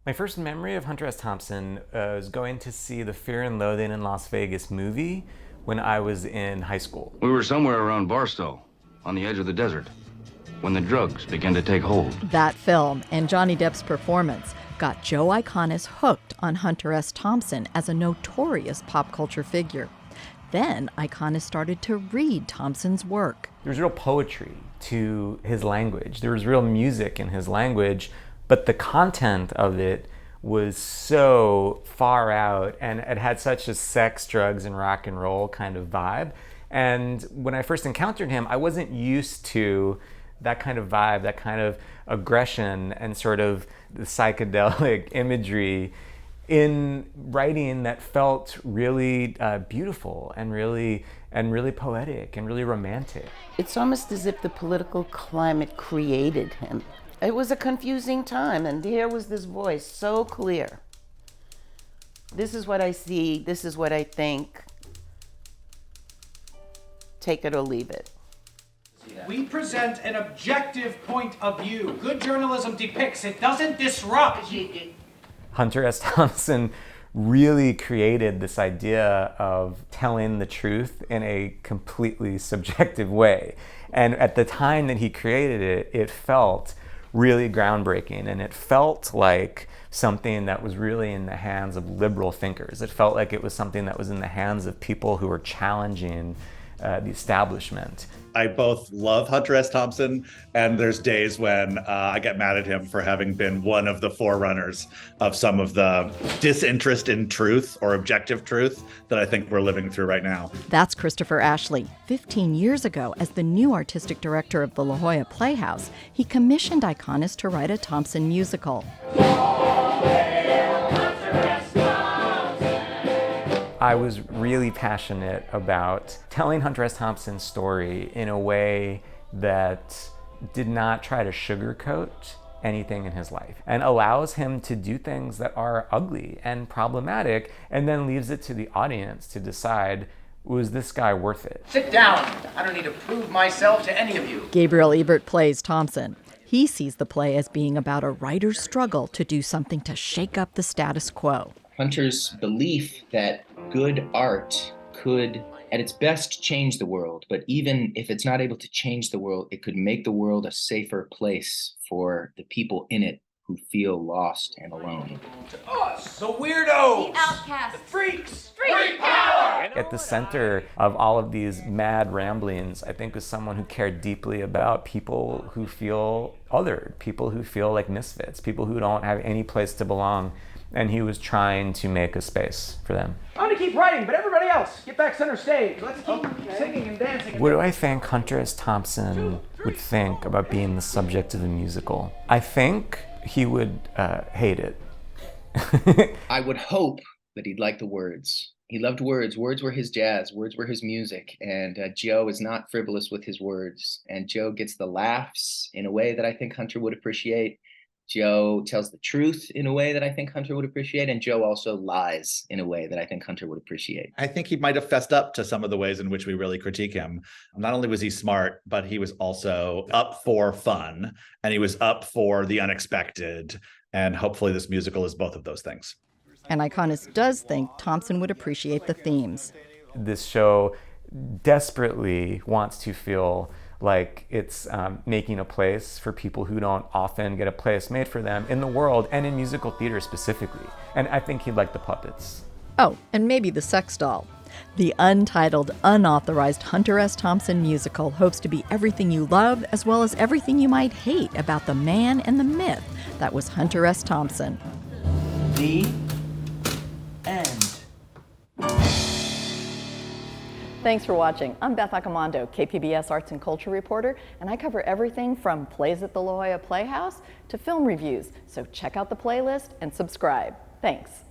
My first memory of Hunter S. Thompson was going to see the Fear and Loathing in Las Vegas movie when I was in high school. We were somewhere around Barstow, on the edge of the desert, when the drugs began to take hold. That film and Johnny Depp's performance got Joe Iconis hooked on Hunter S. Thompson as a notorious pop culture figure. Then Iconis started to read Thompson's work. There's real poetry to his language. There was real music in his language, but the content of it was so far out, and it had such a sex, drugs, and rock and roll kind of vibe. And when I first encountered him, I wasn't used to that kind of vibe, that kind of aggression and sort of the psychedelic imagery in writing that felt really beautiful and really poetic and really romantic. It's almost as if the political climate created him. It was a confusing time, and here was this voice so clear. This is what I see, this is what I think. Take it or leave it. We present an objective point of view. Good journalism depicts, it doesn't disrupt. Hunter S. Thompson really created this idea of telling the truth in a completely subjective way. And at the time that he created it, it felt really groundbreaking, and it felt like something that was really in the hands of liberal thinkers. It felt like it was something that was in the hands of people who were challenging the establishment. I both love Hunter S. Thompson, and there's days when I get mad at him for having been one of the forerunners of some of the disinterest in truth or objective truth that I think we're living through right now. That's Christopher Ashley. 15 years ago, as the new artistic director of the La Jolla Playhouse, he commissioned Iconis to write a Thompson musical. I was really passionate about telling Hunter S. Thompson's story in a way that did not try to sugarcoat anything in his life and allows him to do things that are ugly and problematic, and then leaves it to the audience to decide, was this guy worth it? Sit down. I don't need to prove myself to any of you. Gabriel Ebert plays Thompson. He sees the play as being about a writer's struggle to do something to shake up the status quo. Hunter's belief that good art could, at its best, change the world, but even if it's not able to change the world, it could make the world a safer place for the people in it who feel lost and alone. To us, the weirdos, the outcasts, the freaks, free power! At the center of all of these mad ramblings, I think, was someone who cared deeply about people who feel othered, people who feel like misfits, people who don't have any place to belong. And he was trying to make a space for them. I'm gonna keep writing, but everybody else, get back center stage. Let's keep singing and dancing. What do I think Hunter S. Thompson would think about being the subject of a musical? I think he would hate it. I would hope that he'd like the words. He loved words. Words were his jazz. Words were his music. And Joe is not frivolous with his words. And Joe gets the laughs in a way that I think Hunter would appreciate. Joe tells the truth in a way that I think Hunter would appreciate, and Joe also lies in a way that I think Hunter would appreciate. I think he might have fessed up to some of the ways in which we really critique him. Not only was he smart, but he was also up for fun, and he was up for the unexpected, and hopefully this musical is both of those things. And Iconis does think Thompson would appreciate the themes. This show desperately wants to feel like it's making a place for people who don't often get a place made for them in the world and in musical theater specifically. And I think he'd like the puppets. Oh, and maybe the sex doll. The Untitled Unauthorized Hunter S. Thompson Musical hopes to be everything you love as well as everything you might hate about the man and the myth that was Hunter S. Thompson. The end. Thanks for watching. I'm Beth Accomando, KPBS Arts and Culture reporter, and I cover everything from plays at the La Jolla Playhouse to film reviews. So check out the playlist and subscribe. Thanks.